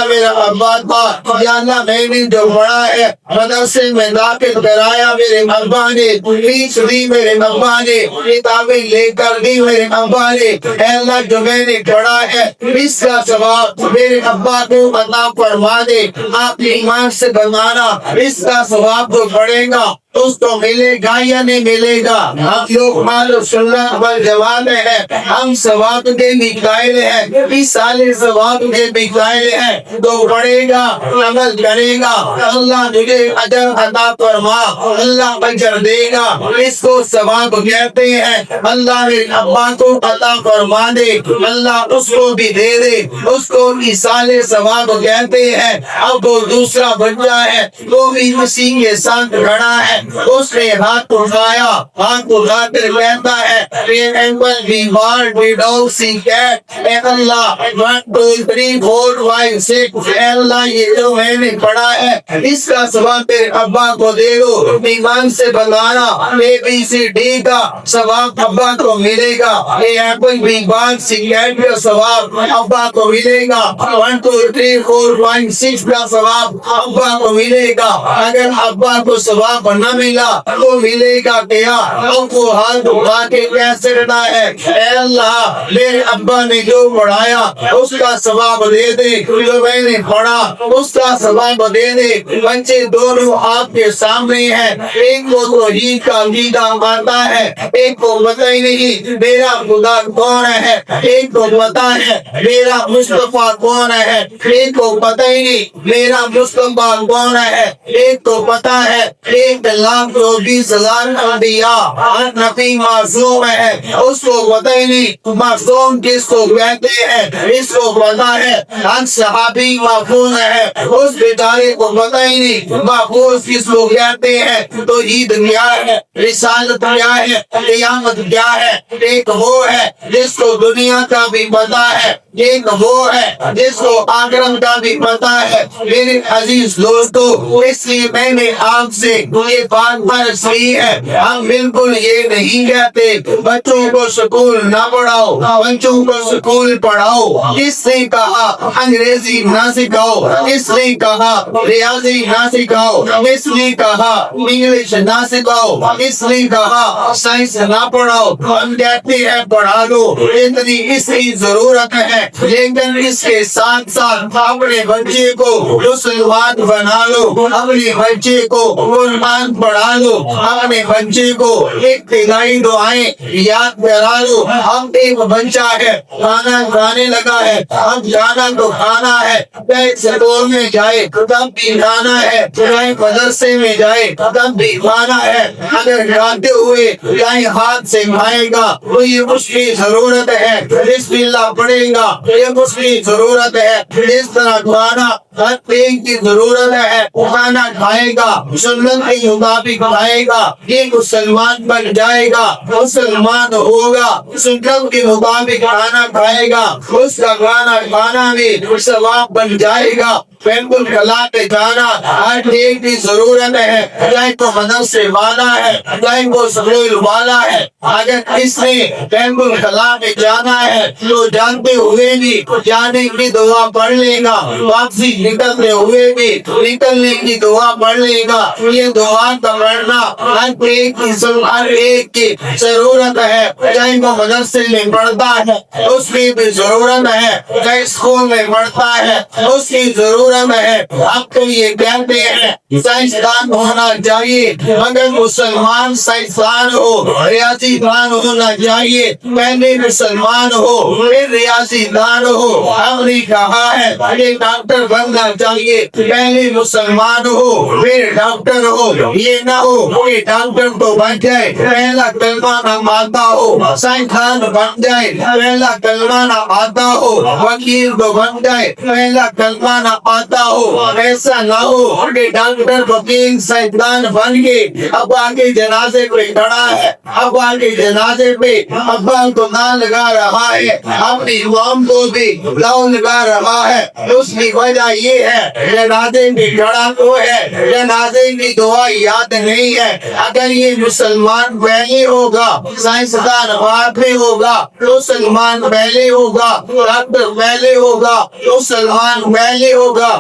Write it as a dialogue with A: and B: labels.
A: میرا ابا تھا، یا اللہ میں نے جو پڑھا ہے مدرسے میں داخل کرایا میرے ابا نے، فیس دی میرے ابا نے، کتابیں لے کر دی میرے ابا نے، اے اللہ جو میں نے پڑھا ہے اس کا ثواب میرے ابا کو عطا فرما دے۔ آپ ایمان سے بتانا اس کا ثواب جو پڑھے گا اس کو ملے گا یا نہیں ملے گا؟ ہم لوگ مال و سنت والجواب ہیں، ہم ثواب کے بھی قائل ہیں، اس سال ثواب کے بھی قائل ہیں، تو پڑھے گا عمل کرے گا اللہ مجھے اجر عطا فرما، اللہ اجر دے گا، اس کو ثواب کہتے ہیں۔ اللہ میرے ابا کو عطا فرما دے، اللہ اس کو بھی دے دے، اس کو ایصال ثواب کہتے ہیں۔ اب وہ دوسرا بچہ ہے وہ بھی اسی کے ساتھ کھڑا ہے، اس نے ہاتھ اٹھایا، ہاتھ اٹھا کر کہتا ہے اے اللہ 1 2 3 4 5 6 اے اللہ یہ جو میں نے پڑھا ہے اس کا ثواب میرے ابا کو دے دو۔ ایمان سے بتانا ABCD کا ثواب ابا کو ملے گا، کا ثواب ابا کو ملے گا، 1 2 3 4 5 6 کا ثواب ابا کو ملے گا۔ اگر ابا کو ثواب نہ ملا تو ملے گا کیا؟ ہم کو ہاتھ اٹھا کے کیسے رہنا ہے، اے اللہ میرے ابا نے جو پڑھایا اس کا ثواب دے دے، جو میں نے پڑھا اس کا ثواب دے دے۔ بچے دونوں آپ کے سامنے ہیں، ایک کو توحید کا عقیدہ آتا ہے، ایک کو پتہ ہی نہیں میرا خدا کون ہے، ایک کو پتہ ہے میرا مصطفیٰ کون ہے، ایک کو پتہ ہی نہیں میرا مصطفیٰ کون ہے، ایک کو پتہ ہے 1,24,000 انبیاء نبی معصوم ہے، اس کو پتہ ہی نہیں معصوم کس کو کہتے ہیں، اس کو پتہ ہے ہر صحابی محفوظ ہے، اس بیچارے کو پتہ ہی نہیں محفوظ کس کو کہتے ہیں۔ تو عید کیا ہے، رسالت کیا ہے، قیامت کیا ہے؟ ایک وہ ہے جس کو دنیا کا بھی پتہ ہے، ایک وہ ہے جس کو آخرت کا بھی پتہ ہے۔ میرے عزیز دوستو، اس لیے میں نے آپ سے یہ بات عرض کی ہے، ہم بالکل یہ نہیں کہتے بچوں کو سکول نہ پڑھاؤ، بچوں کو سکول پڑھاؤ، اس نے کہا انگریزی نہ سکھاؤ، اس نے کہا ریاضی نہ سکھاؤ، اس نے کہا انگلش نہ سکھاؤ، اس نے کہا سائنس نہ پڑھاؤ۔ ہم کہتے ہیں پڑھا دو، اتنی اس کی ضرورت ہے، لیکن اس کے ساتھ ساتھ اپنے بچے کو مسلمان بنا لو، اپنے بچے کو قرآن پڑھا لو، اپنے بچے کو ابتدائی دعائیں یاد کرا لو۔ ہم ایک بچہ ہے کھانا کھانے لگا ہے، اب کھانا تو کھانا ہے، چاہے سکول میں جائے تب بھی کھانا ہے، چاہے مدرسے میں جائے تب بھی کھانا ہے، اگر کھاتے ہوئے چاہے ہاتھ سے کھائے گا تو یہ اس کی ضرورت ہے، بسم اللہ پڑھے گا یہ اس کی ضرورت ہے۔ اس طرح کھانا ہر ایک کی ضرورت ہے، کھانا کھائے گا سنت کے مطابق کھائے گا، یہ مسلمان بن جائے گا، مسلمان ہوگا، سنت کے مطابق کھانا کھائے گا، اس کا کھانا کھانا بھی ثواب بن جائے گا۔ بیت الخلاء پہ جانا ہر ایک کی ضرورت ہے، چاہے تو مدرسے والا ہے چاہے وہ سکول والا ہے، اگر اس نے بیت الخلاء پہ جانا ہے تو جانتے ہوئے بھی جانے کی دعا پڑھ لے گا، واپسی نکلتے ہوئے بھی نکلنے کی دعا پڑھ لے گا۔ یہ دعا کا پڑھنا ہر ایک کی ضرورت ہے، چاہے وہ مدرسے میں پڑھتا ہے اس کی بھی ضرورت ہے، چاہے اسکول میں پڑھتا ہے اس کی ضرورت ہے۔ اب تو یہ کہتے ہیں سائنسدان ہونا چاہیے، مگر مسلمان سائنسدان ہو، ریاضی دان ہونا چاہیے، پہلے مسلمان ہو پھر ریاضی دان ہو۔ ہم نے کہا ہے یہ ڈاکٹر بننا چاہیے، پہلے مسلمان ہو پھر ڈاکٹر ہو، یہ نہ ہو کہ ڈاکٹر تو بن جائے پہلا کلمہ نہ آتا ہو، سائنسدان بن جائے پہلا کلمہ نہ آتا ہو، وکیل تو بن جائے پہلا کلمہ نہ آتا جاتا ہو، ایسا نہ ہو کہ ڈاکٹر وکیل سائنسدان بن کے ابا کے جنازے پہ کھڑا ہے، ابا کے جنازے پہ ابا کو نہ لگا رہا ہے، اپنی عوام کو بھی لاؤ لگا رہا ہے۔ اس کی وجہ یہ ہے جنازے میں کھڑا تو ہے، جنازے کی دعا یاد نہیں ہے۔ اگر یہ مسلمان پہلے ہوگا، سائنسدان بعد میں ہوگا، مسلمان پہلے ہوگا، ڈاکٹر پہلے ہوگا، مسلمان پہلے ہوگا۔